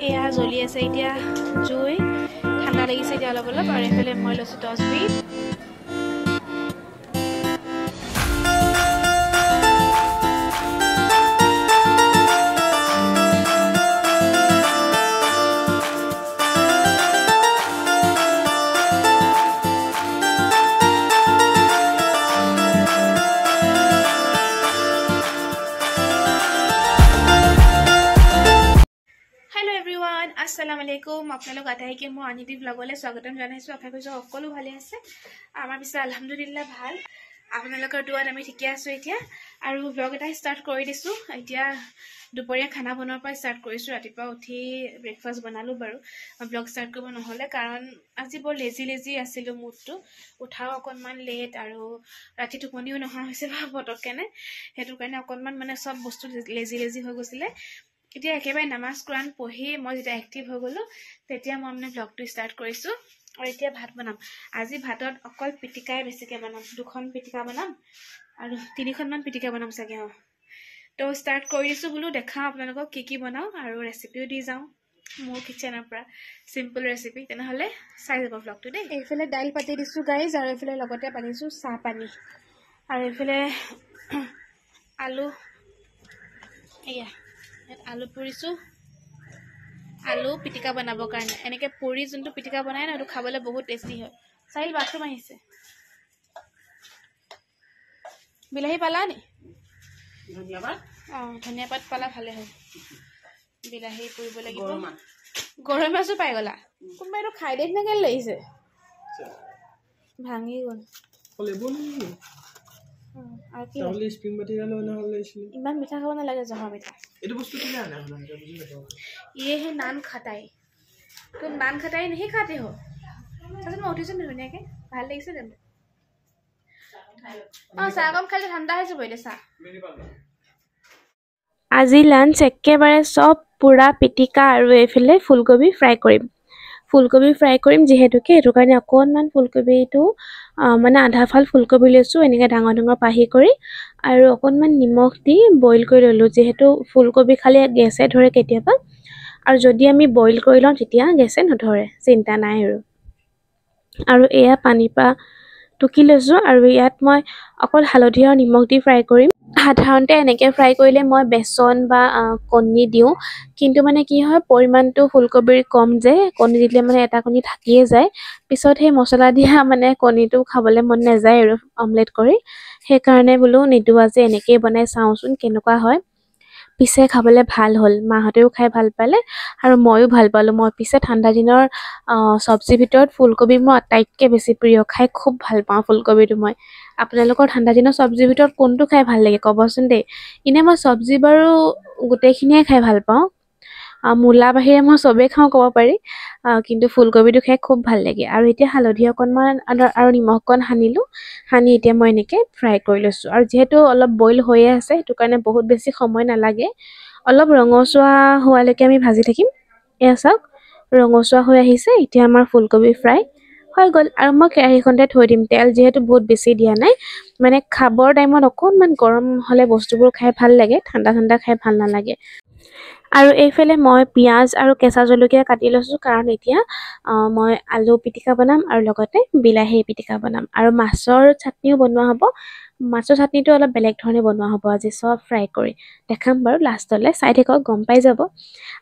এয়া জ্বলি আছে এতিয়া জুই ঠাণ্ডা লাগিছে এতিয়া অলপ অলপ আৰু এইফালে মই লৈছোঁ 10 মিনিট Assalamualaikum আপোনালোক আটাইকে মই অনিতি ব্লগলৈ স্বাগতম জনাইছো আশা কৰিছো সকলো ভালে আছে আমাৰ পিছে আলহামদুলিল্লাহ ভাল আপোনালোকৰ দুৱাত আমি ঠিকে আছো এতিয়া আৰু ব্লগ এটা ষ্টাৰ্ট কৰি দিছো এতিয়া দুপৰীয়া খানা বনোৱাৰ পৰা ষ্টাৰ্ট কৰিছো ৰাতিপুৱা উঠি ব্ৰেকফাষ্ট বনালো বাৰু ব্লগ ষ্টাৰ্ট কৰিব নহলে কাৰণ আজি বৰ লেজি আছিল মুডটো উঠাও অকনমান লেট আৰু ৰাতি টোপনিও নহা হৈছে পটককেনে হেতু কাৰণে অকনমান মানে সব বস্তু লেজি হৈ গৈছিল এতিয়া একেবাৰে নামাজ কুৰান পঢ়ি মই যেতিয়া এক্টিভ হৈ গলো তেতিয়া মই মানে ব্লগটো ষ্টাৰ্ট কৰিছো আৰু এতিয়া ভাত বনাম আজি ভাতত অকল পিটিকাই বেছিকে বনাম দুখন পিটিকা বনাম আৰু তিনিখনমান পিটিকা বনাম চাগে তো ষ্টাৰ্ট কৰি দিছো বলো দেখাও আপোনালোকক কি বনাও আৰু ৰেচিপিও দি যাও মোৰ কিচেনৰ পৰা সিম্পল ৰেচিপি তেনেহলে চাই যাব ব্লগটো দেই এইফালে দাইল পাতি দিছো গাইজ আৰু এইফালে লগতে পাতিছো চাহ পানী আৰু এইফালে আলু এয়া আলু পুৰিছো আলু পিটিকা বনাবৰ কাৰণে এনেকে পুৰি যোনটো পিটিকা বনাই না সেইটো খাবলৈ বহুত টেষ্টি হয় চাইল বাথৰুম আহিছে বিলাহী পালা নি ধনিয়া পাত পালা ভালে হয় বিলাহী পুৰিব লাগিব গৰৈ মাছো পাই গলা কোনোবাই তো খাই দেখ নাকেল লাগিছে ভাঙি গল ইমান মিঠা খাব নালাগে জহা মিঠা ये है नान खटाई तुम नान खटाई नहीं खाते हो मैं उठिस धुनियाके ভাল লাগিছে দেম চাহ কম খালে ঠাণ্ডা হৈ যাব এতিয়া চাহ আজি লাঞ্চ একেবাৰে সব পুৰা পিটিকা আৰু এইফালে ফুলকবি ফ্ৰাই কৰিম যেহেতুকে এটো কাৰণে অকনমান ফুলকবিটো মানে আধা ফাল ফুলকবি লৈছো এনেকে ডাঙৰ পাহি কৰি আৰু অকনমান নিমখ দি বইল কৰি ললো যেহেতু ফুলকবি খালে গেছে ধৰে কেতিয়াবা আৰু যদি আমি বইল কৰি লওঁ তেতিয়া গেছে নধৰে চিন্তা নাই আৰু এয়া পানী পা টুকি লৈছো আৰু ইয়াত মই অকল হালধি আৰু নিমখ দি ফ্ৰাই কৰিম সাধাৰণতে এনেকে ফ্ৰাই কৰিলে মই বেসন বা কণী দিও কিন্তু মানে কি হয় পৰিমাণটো ফুলকবিৰ কম যে কণী দিলে মানে এটা কণী থাকিয়ে যায় পিছত সেই মছলা দিয়া মানে কণীটো খাবলৈ মন নাযায় আৰু অমলেট কৰি সেই কাৰণে বলো নিদু আজি এনেকৈ বনাই চাওচোন কেনেকুৱা হয় পিছে খাবলৈ ভাল হল মাহতেও খাই ভাল পালে আৰু মইও ভাল পালো মই পিছে ঠাণ্ডা দিনৰ সবজি ভিতৰত ফুলকবি মই আটাইতকৈ বেছি প্ৰিয় খাই খুব ভাল পাওঁ ফুলকবিটো মই আপোনালোকৰ ঠাণ্ডা দিনৰ সবজি ভিতৰত কোনটো খাই ভাল লাগে কবচোন দেই ইনে মই সবজি বাৰু গোটেইখিনিয়ে খাই ভাল পাওঁ মূলা বাহিৰে মই সবে খাওঁ কব পাৰি কিন্তু ফুলকবিটো খাই খুব ভাল লাগে আৰু এতিয়া হালধি অকনমান আৰু নিমখ অকন হানি এতিয়া মই এনেকে ফ্ৰাই কৰি লৈছো আৰু যেহেতু অলপ বইল হৈয়ে আছে সেইটো কাৰণে বহুত বেছি সময় নালাগে অলপ ৰঙচুৱা হোৱালৈকে আমি ভাজি থাকিম এয়া চাওক ৰঙচুৱা হৈ আহিছে এতিয়া আমাৰ ফুলকবি ফ্ৰাই হৈ গল আৰু মই কেৰাহীখনতে থৈ দিম তেল যেহেতু বহুত বেছি দিয়া নাই মানে খাবৰ টাইমত অকনমান গৰম হলে বস্তুবোৰ খাই ভাল লাগে ঠাণ্ডা খাই ভাল নালাগে আৰু এইফালে মই পিয়াজ আৰু কেঁচা জলকীয়া কাটি লৈছো কাৰণ এতিয়া মই আলু পিটিকা বনাম আৰু লগতে বিলাহী পিটিকা বনাম আৰু মাছৰ চাটনিও বনোৱা হ'ব মাছৰ চাটনিটো অলপ বেলেগ ধৰণে বনোৱা হ'ব আজি সব ফ্ৰাই কৰি দেখাম বাৰু লাষ্টলৈ চাই থাকক গম পাই যাব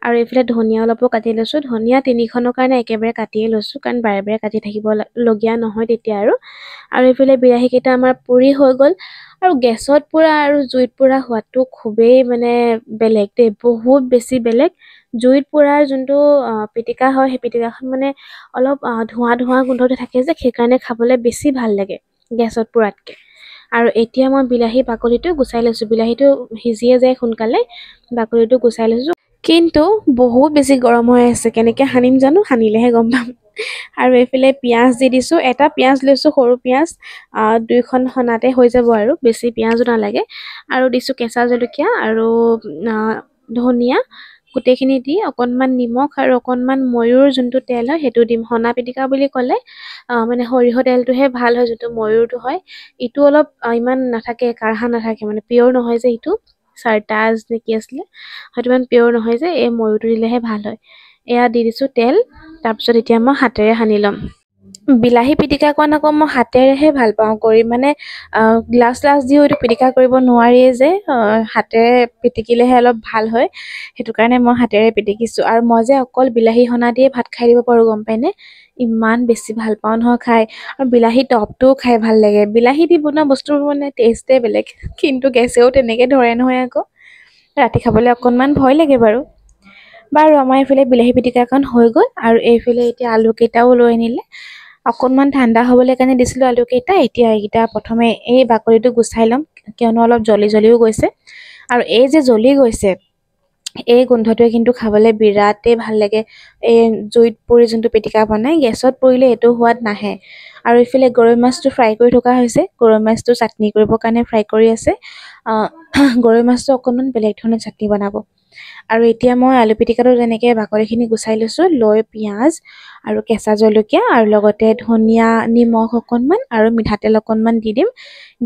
আৰু এইফালে ধনিয়া অলপো কাটি লৈছো ধনিয়া তিনিখনৰ কাৰণে একেবাৰে কাটিয়ে লৈছো কাৰণ বাৰে কাটি থাকিব লগিয়া নহয় তেতিয়া আৰু এইফালে বিলাহী কেইটা আমাৰ পুৰি হৈ গল আৰু গেছত পুৰা আৰু জুইত পুৰা হোৱাটো খুবেই মানে বেলেগ দেই বহুত বেছি বেলেগ জুইত পুৰাৰ যোনটো পিটিকা হয় সেই পিটিকাখন মানে অলপ ধোঁৱা গোন্ধটো থাকে যে সেইকাৰণে খাবলৈ বেছি ভাল লাগে গেছত পুৰাতকে আৰু এতিয়া মই বিলাহী বাকলিটো গুচাই লৈছো বিলাহীটো সিজিয়ে যায় সোনকালে বাকলিটো গুচাই লৈছো কিন্তু বহুত বেছি গৰম হৈ আছে কেনেকৈ হানিম জানো হানিলেহে গম পাম আৰু এইফালে পিয়াজ দি দিছো এটা পিয়াজ লৈছো সৰু পিয়াজ দুইখন হনাতে হৈ যাব আৰু বেছি পিয়াজো নালাগে আৰু দিছো কেঁচা জলকীয়া আৰু ধনিয়া গোটেইখিনি দি অকনমান নিমখ আৰু অকনমান ময়ূৰ যোনটো তেল হয় সেইটো দিম হনা পিটিকা বুলি ক'লে মানে সৰিয়হ তেলটোহে ভাল হয় যোনটো ময়ূৰটো হয় ইটো অলপ ইমান নাথাকে কাঢ়া নাথাকে মানে পিয়ৰ নহয় যে ইটো চাৰটাজ নে কি আছিলে হয়তো ইমান পিয়ৰ নহয় যে এই ময়ূৰটো দিলেহে ভাল হয় এয়া দি দিছোঁ তেল। তাৰপিছত এতিয়া মই হাতেৰে সানি ল'ম। বিলাহী পিটিকাকণ আকৌ মই হাতেৰেহে ভাল পাওঁ কৰি, মানে গ্লাছ দিও এইটো পিটিকা কৰিব নোৱাৰিয়ে যে, হাতেৰে পিটিকিলেহে অলপ ভাল হয়। সেইটো কাৰণে মই হাতেৰে পিটিকিছোঁ। আৰু মই যে অকল বিলাহী সনা দিয়ে ভাত খাই দিব পাৰোঁ, গম পায়নে? ইমান বেছি ভাল পাওঁ নহয় খাই। আৰু বিলাহী টপটোও খাই ভাল লাগে। বিলাহী দি বনোৱা বস্তুবোৰ মানে টেষ্টে বেলেগ। কিন্তু গেছেও তেনেকৈ ধৰে নহয় আকৌ। ৰাতি খাবলৈ অকণমান ভয় লাগে বাৰু। বাৰু আমাৰ এইফালে বিলাহী পিটিকাখন হৈ গ'ল। আৰু এইফালে এতিয়া আলু কেইটাও লৈ আনিলে। অকণমান ঠাণ্ডা হ'বলৈ কাৰণে দিছিলোঁ আলুকেইটা। এতিয়া এইকেইটা প্ৰথমে এই বাকলিটো গুচাই ল'ম, কিয়নো অলপ জ্বলিও গৈছে। আৰু এই যে জ্বলি গৈছে, এই গোন্ধটোৱে কিন্তু খাবলৈ বিৰাটেই ভাল লাগে। এই জুইত পুৰি যোনটো পিটিকা বনাই, গেছত পুৰিলে এইটো সোৱাদ নাহে। আৰু ইফালে গৰৈ মাছটো ফ্ৰাই কৰি থকা হৈছে। গৰৈ মাছটো চাটনি কৰিবৰ কাৰণে ফ্ৰাই কৰি আছে। গৰৈ মাছটো অকণমান বেলেগ ধৰণে চাটনি বনাব। আৰু এতিয়া মই আলু পিটিকাটো তেনেকৈ বাকলিখিনি গুচাই লৈছোঁ, লৈ পিঁয়াজ আৰু কেঁচা জলকীয়া আৰু লগতে ধনিয়া, নিমখ অকণমান আৰু মিঠাতেল অকণমান দি দিম।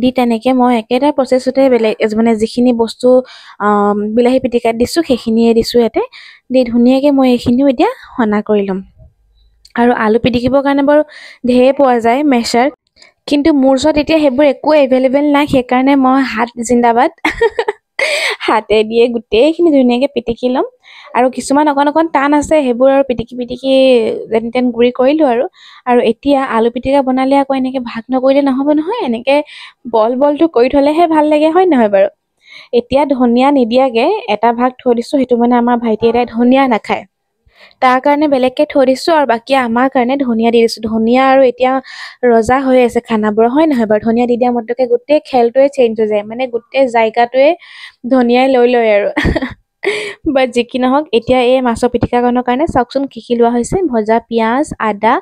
দি তেনেকৈ মই একেটা প্ৰচেছতে মানে যিখিনি বস্তু বিলাহী পিটিকাত দিছোঁ সেইখিনিয়ে দিছোঁ ইয়াতে। দি ধুনীয়াকৈ মই এইখিনিও এতিয়া সনা কৰি ল'ম। আৰু আলু পিটিকিবৰ কাৰণে বাৰু ঢেৰ পোৱা যায় মেছাৰ, কিন্তু মোৰ ওচৰত এতিয়া সেইবোৰ একো এভেইলেবল নাই। সেইকাৰণে মই হাত জিন্দাবাদ হাতে দিয়ে গোটেইখিনি ধুনীয়াকৈ পিটিকি ল'ম। আৰু কিছুমান অকণ টান আছে, সেইবোৰ আৰু পিটিকি যেন তেন গুৰি কৰিলোঁ আৰু এতিয়া আলু পিটিকা বনালে আকৌ এনেকৈ ভাগ নকৰিলে নহ'ব নহয়। এনেকৈ বলটো কৰি থ'লেহে ভাল লাগে, হয় নহয় বাৰু? এতিয়া ধনিয়া নিদিয়াকৈ এটা ভাগ থৈ দিছোঁ, সেইটো মানে আমাৰ ভাইটি এটাই ধনিয়া নাখায়। তাৰ কাৰণে বেলেগকৈ থৈ দিছোঁ, আৰু বাকী আমাৰ কাৰণে ধনিয়া দি দিছোঁ। ধনিয়া আৰু এতিয়া ৰজা হৈ আছে খানাবোৰৰ, হয় নহয় বাৰু? ধনিয়া দি দিয়া মাত্ৰকে গোটেই খেলটোৱে চেঞ্জ হৈ যায়, মানে গোটেই জায়গাটোৱে ধনিয়াই লৈ লয় আৰু বাট যি কি নহওক, এতিয়া এই মাছৰ পিটিকাকণৰ কাৰণে চাওকচোন কি কি লোৱা হৈছে। ভজা পিঁয়াজ, আদা,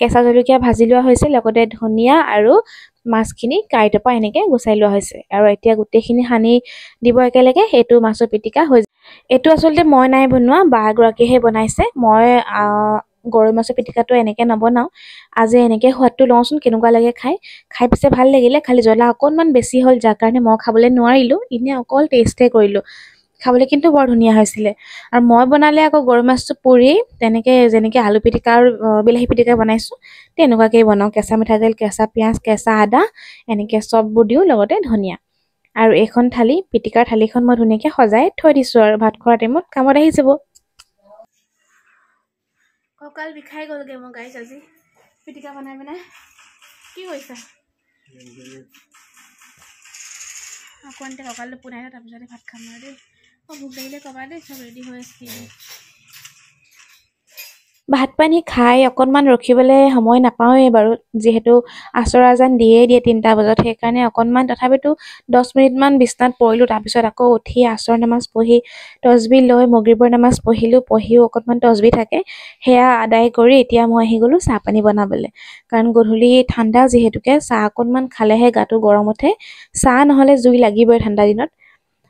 কেঁচা জলকীয়া ভাজি লোৱা হৈছে, লগতে ধনিয়া আৰু মাছখিনি কাঁইটৰ পৰা এনেকৈ গুচাই লোৱা হৈছে। আৰু এতিয়া গোটেইখিনি সানি দিব একেলগে, সেইটো মাছৰ পিটিকা হৈ যায়। এইটো আচলতে মই নাই বনোৱা, বা এগৰাকীয়েহে বনাইছে। মই গৰৈ মাছৰ পিটিকাটো এনেকৈ নবনাওঁ। আজি এনেকৈ সোৱাদটো লওঁচোন কেনেকুৱা লাগে খাই পিছে ভাল লাগিলে। খালি জ্বলা অকণমান বেছি হ'ল, যাৰ কাৰণে মই খাবলৈ নোৱাৰিলোঁ। এনেই অকল টেষ্টে কৰিলোঁ। খাবলৈ কিন্তু বৰ ধুনীয়া হৈছিলে। আৰু মই বনালে আকৌ গৰৈ মাছটো পুৰি তেনেকৈ যেনেকৈ আলু পিটিকা আৰু বিলাহী পিটিকা বনাইছোঁ, তেনেকুৱাকৈয়ে বনাওঁ। কেঁচা মিঠাতেল, কেঁচা পিঁয়াজ, কেঁচা আদা এনেকৈ চববোৰ দিওঁ, লগতে ধনিয়া। আৰু এইখন পিটিকাৰ থালিখন মই ধুনীয়াকৈ সজাই থৈ দিছোঁ, আৰু ভাত খোৱাৰ টাইমত কামত আহি যাব। কঁকাল বিষাই গ'লগৈ মোৰ গাইছ আজি পিটিকা বনাই। কি কৰিছা? অকণমান কঁকালটো পুনাই লওঁ, তাৰপিছতে ভাত খাম আৰু দেই। ভোক লাগিলে ক'বা দেই, চব ৰেডি হৈ আছে। ভাত পানী খাই অকণমান ৰখিবলৈ সময় নাপাওঁৱেই বাৰু, যিহেতু আচৰ আজান দিয়ে 3টা বজাত। সেইকাৰণে অকণমান তথাপিতো 10 মিনিটমান বিচনাত পৰিলোঁ। তাৰপিছত আকৌ উঠি আচৰ নামাজ পঢ়ি তছবি লৈ মগৰিবৰ নামাজ পঢ়িলোঁ। পঢ়িও অকণমান তছবি থাকে, সেয়া আদায় কৰি এতিয়া মই আহি গ'লোঁ চাহ পানী বনাবলৈ। কাৰণ গধূলি ঠাণ্ডা যিহেতুকে চাহ অকণমান খালেহে গাটো গৰম উঠে। চাহ নহ'লে জুই লাগিবই ঠাণ্ডা দিনত।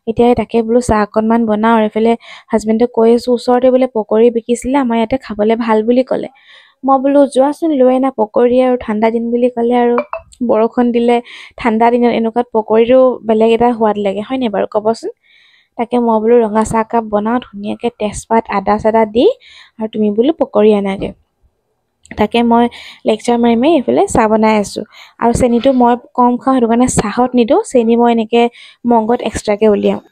এতিয়া তাকে বোলো চাহ অকণমান বনাওঁ। আৰু এইফালে হাজবেণ্ডক কৈ আছোঁ, ওচৰতে বোলে পকৰী বিকিছিলে, আমাৰ ইয়াতে খাবলৈ ভাল বুলি ক'লে। মই বোলো যোৱাচোন লৈ আনা পকৰী, আৰু ঠাণ্ডা দিন বুলি ক'লে আৰু বৰষুণ দিলে ঠাণ্ডা দিনত এনেকুৱাত পকৰীটো বেলেগ এটা সোৱাদ লাগে, হয় নাই বাৰু ক'বচোন? তাকে মই বোলো ৰঙা চাহ কাপ বনাওঁ ধুনীয়াকৈ, তেজপাত আদা চাদা দি, আৰু তুমি বোলো পকৰী আনাগৈ। তাকে মই লেকচাৰ মাৰি এইফালে চাহ বনাই আছোঁ। আৰু চেনিটো মই কম খাওঁ, সেইটো কাৰণে চাহত নিদিওঁ। চেনি মই এনেকৈ মগত এক্সট্ৰাকৈ উলিয়াওঁ।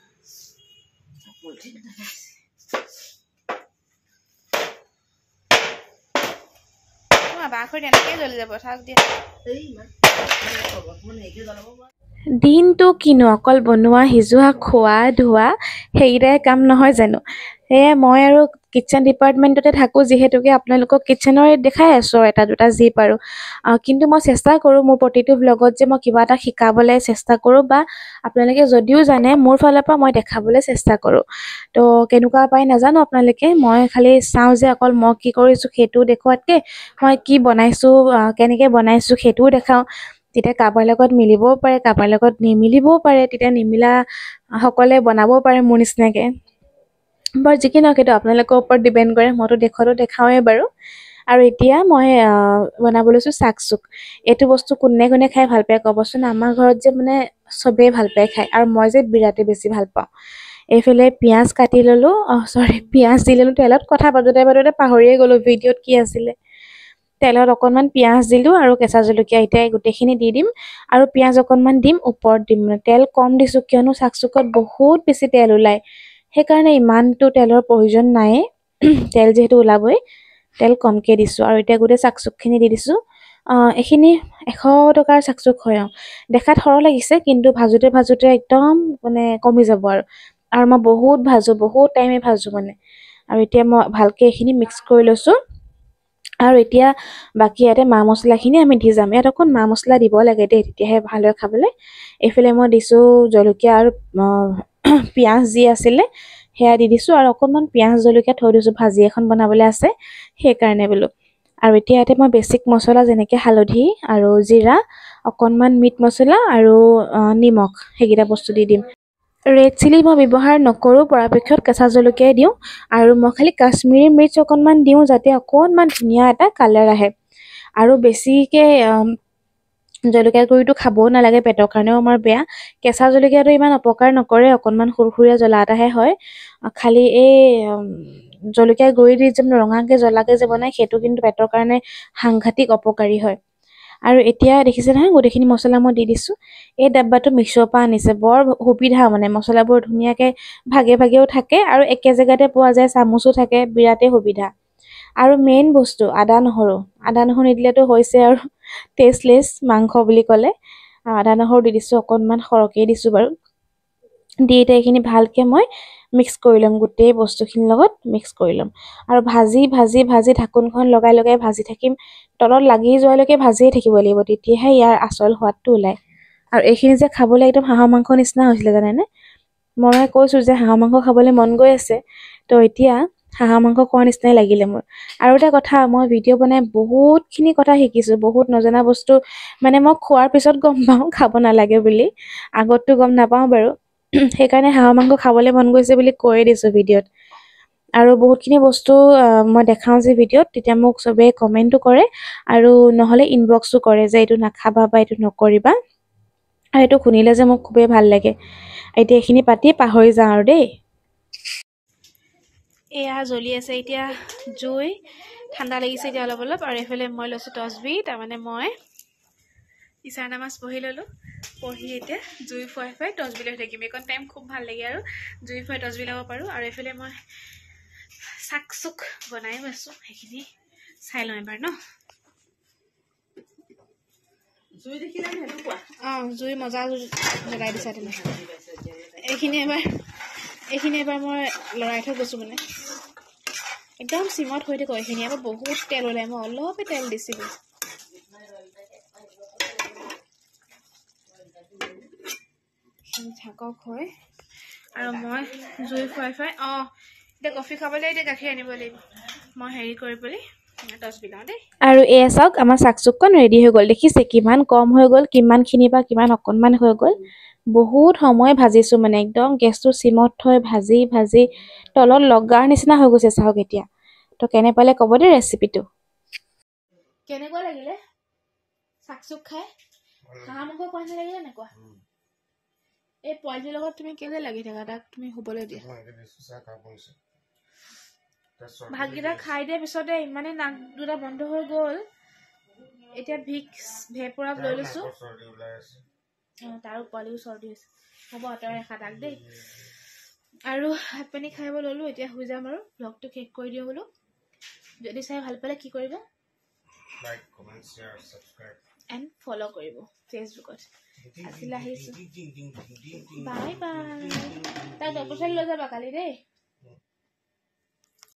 দিনটো কিনো অকল বনোৱা, সিজোৱা, খোৱা, ধোৱা, সেইকেইটাই কাম নহয় জানো? সেয়ে মই আৰু কিটচেন ডিপাৰ্টমেণ্টতে থাকোঁ, যিহেতুকে আপোনালোকক কিটচেনৰে দেখাই আছোঁ আৰু এটা দুটা যি পাৰোঁ। কিন্তু মই চেষ্টা কৰোঁ মোৰ প্ৰতিটো ভ্লগত যে মই কিবা এটা শিকাবলৈ চেষ্টা কৰোঁ, বা আপোনালোকে যদিও জানে মোৰ ফালৰ পৰা মই দেখাবলৈ চেষ্টা কৰোঁ। তো কেনেকুৱা পাই নাজানো আপোনালোকে, মই খালি চাওঁ যে অকল মই কি কৰিছোঁ সেইটোও দেখুৱাতকৈ মই কি বনাইছোঁ, কেনেকৈ বনাইছোঁ সেইটোও দেখাওঁ। তেতিয়া কাৰোবাৰ লগত মিলিবও পাৰে, কাৰোবাৰ লগত নিমিলিবও পাৰে। তেতিয়া নিমিলা সকলে বনাবও পাৰে মোৰ নিচিনাকৈ। বাৰু যি কি নহওক, সেইটো আপোনালোকৰ ওপৰত ডিপেণ্ড কৰে। মইতো দেখাওঁৱেই বাৰু। আৰু এতিয়া মই বনাব লৈছোঁ চাকচুক। এইটো বস্তু কোনে কোনে খাই ভাল পায় ক'বচোন? আমাৰ ঘৰত যে মানে চবেই ভাল পায় খায়, আৰু মই যে বিৰাটেই বেছি ভাল পাওঁ। এইফালে পিঁয়াজ কাটি ল'লোঁ, পিঁয়াজ দি ল'লোঁ তেলত। কথা পাতোঁতে পাহৰিয়ে গ'লোঁ ভিডিঅ'ত কি আছিলে। তেলত অকণমান পিঁয়াজ দিলোঁ আৰু কেঁচা জলকীয়া, এতিয়া গোটেইখিনি দি দিম আৰু পিঁয়াজ অকণমান দিম, ওপৰত দিম। তেল কম দিছোঁ কিয়নো চাকচুকত বহুত বেছি তেল ওলায়, সেইকাৰণে ইমানটো তেলৰ প্ৰয়োজন নাই। তেল যিহেতু ওলাবই, তেল কমকৈ দিছোঁ। আৰু এতিয়া গোটেই চাকচুকখিনি দি দিছোঁ। এইখিনি 100 টকাৰ চাকচুক হয়। দেখাত সৰহ লাগিছে, কিন্তু ভাজোঁতে একদম মানে কমি যাব আৰু মই বহুত ভাজোঁ, বহুত টাইমে ভাজোঁ মানে। আৰু এতিয়া মই ভালকৈ এইখিনি মিক্স কৰি লৈছোঁ। আৰু এতিয়া বাকী ইয়াতে মা মছলাখিনি আমি দি যাম। ইয়াত অকণ মা মছলা দিব লাগে দেই, তেতিয়াহে ভাল হয় খাবলৈ। এইফালে মই দিছোঁ জলকীয়া আৰু পিঁয়াজ যি আছিলে সেয়া দি দিছোঁ, আৰু অকণমান পিঁয়াজ জলকীয়া থৈ দিছোঁ, ভাজি এখন বনাবলৈ আছে সেইকাৰণে বোলো। আৰু এতিয়া ইয়াতে মই বেছিক মছলা যেনেকৈ হালধি আৰু জিৰা, অকণমান মিট মছলা আৰু নিমখ, সেইকেইটা বস্তু দি দিম। ৰেড চিলি মই ব্যৱহাৰ নকৰোঁ, পৰাপক্ষত কেঁচা জলকীয়াই দিওঁ। আৰু মই খালি কাশ্মীৰী মিৰ্চ অকণমান দিওঁ, যাতে অকণমান ধুনীয়া এটা কালাৰ আহে। আৰু বেছিকৈ জলকীয়া গুড়িটো খাবও নালাগে, পেটৰ কাৰণেও আমাৰ বেয়া। কেঁচা জলকীয়াটো ইমান অপকাৰ নকৰে, অকণমান সুৰসুৰীয়া জ্বলা এটাহে হয়। খালি এই জলকীয়া গুড়ি দি যে ৰঙাকৈ জ্বলাকৈ যে বনায়, সেইটো কিন্তু পেটৰ কাৰণে সাংঘাতিক অপকাৰী হয়। আৰু এতিয়া দেখিছে নহয়, গোটেইখিনি মছলা মই দি দিছোঁ। এই ডাব্বাটো মিছ'ৰ পৰা আনিছে, বৰ সুবিধা মানে, মছলাবোৰ ধুনীয়াকৈ ভাগে ভাগেও থাকে আৰু একে জেগাতে পোৱা যায়, চামুচো থাকে, বিৰাটেই সুবিধা। আৰু মেইন বস্তু আদা নহৰু নিদিলেতো হৈছে আৰু টেষ্টলেছ মাংস বুলি ক'লে। আদা নহৰু দি দিছোঁ, অকণমান সৰহকৈ দিছোঁ বাৰু। দি এতিয়া এইখিনি ভালকৈ মই মিক্স কৰি ল'ম, গোটেই বস্তুখিনিৰ লগত মিক্স কৰি ল'ম। আৰু ভাজি ঢাকোনখন লগাই ভাজি থাকিম। তলত লাগি যোৱালৈকে ভাজিয়ে থাকিব লাগিব, তেতিয়াহে ইয়াৰ আচল সোৱাদটো ওলায়। আৰু এইখিনি যে খাবলৈ একদম হাঁহৰ মাংস নিচিনা হৈছিলে জানেনে। মই কৈছোঁ যে হাঁহৰ মাংস খাবলৈ মন গৈ আছে, তো এতিয়া হাঁহৰ মাংস খোৱাৰ নিচিনাই লাগিলে মোৰ। আৰু এটা কথা, মই ভিডিঅ' বনাই বহুতখিনি কথা শিকিছোঁ, বহুত নজনা বস্তু মানে মই খোৱাৰ পিছত গম পাওঁ খাব নালাগে বুলি, আগততো গম নাপাওঁ বাৰু। সেইকাৰণে হাঁহৰ মাংস খাবলৈ মন গৈছে বুলি কৈয়ে দিছোঁ ভিডিঅ'ত। আৰু বহুতখিনি বস্তু মই দেখাওঁ যে ভিডিঅ'ত, তেতিয়া মোক চবেই কমেণ্টো কৰে আৰু নহ'লে ইনবক্সো কৰে যে এইটো নাখাবা বা এইটো নকৰিবা। আৰু এইটো শুনিলে যে মোক খুবেই ভাল লাগে। এতিয়া এইখিনি পাতি পাহৰি যাওঁ আৰু দেই। এয়া জ্বলি আছে এতিয়া জুই, ঠাণ্ডা লাগিছে এতিয়া অলপ অলপ। আৰু এইফালে মই লৈছোঁ তচবি, তাৰমানে মই ইছাৰ নামাজ পঢ়ি ল'লোঁ। পঢ়ি এতিয়া জুই ফুৱাই তচবি লৈ থাকিম। এইকণ টাইম খুব ভাল লাগে আৰু জুই ফুৱাই তচবি ল'ব পাৰোঁ। আৰু এইফালে মই চাকচুক বনাইও আছোঁ, সেইখিনি চাই লওঁ এবাৰ ন। জুই মজা জ্বলাই দিছা তুমি। এইখিনি এবাৰ মই লৰাই থৈ গৈছোঁ মানে, একদম চিমত হৈ থাকোঁ। এইখিনি আকৌ বহুত তেল ওলাই, মই অলপে তেল দিছিলোঁ। থাকক হয়। আৰু মই জুই ফুৱাই এতিয়া কফি খাবলৈ এতিয়া গাখীৰ আনিব লাগিব। মই হেৰি কৰি পেলাই তচবি লওঁ দেই। আৰু এয়া চাওক, আমাৰ চাকচুককণ ৰেডি হৈ গ'ল। দেখিছে কিমান কম হৈ গ'ল, কিমানখিনি বা কিমান অকণমান হৈ গ'ল। বহুত সময় ভাজিছোঁ মানে, একদম গেছটো চিমত থৈ ভাজি তলত লগাৰ নিচিনা হৈ গৈছে চাওক এতিয়া। তো কেনে পালে ক'ব দেই ৰেচিপিটো। কেনেকুৱা লাগিলে চাকচুক খাই? হাঁহ মাংস খোৱা নিচিনা লাগিলে এনেকুৱা? এই পোৱালিটোৰ লগত তুমি কেলে লাগি থাকা, তাক তুমি শুবলৈ দিয়া। ভাতকেইটা খাই দিয়াৰ পিছতে ইমানেই নাক দুটা বন্ধ হৈ গ'ল, এতিয়া ভিক্স ভেপৰাব লৈ লৈছোঁ। তাৰো পোৱালিও চৰ্দি হৈছে। হ'ব আঁতৰাই ৰাখা তাক দেই। আৰু ভাত পানী খাই ল'লোঁ, এতিয়া শুই যাম আৰু ব্লগটো শেষ কৰি দিওঁ বোলো। যদি চাই ভাল পালে কি কৰিব? Like, comment, share, subscribe and follow' কৰিব ফেচবুকত। আজিলৈ আহিছোঁ, বাই বাই। তাক ডক্টৰ চাই লৈ যাবা কালি দেই।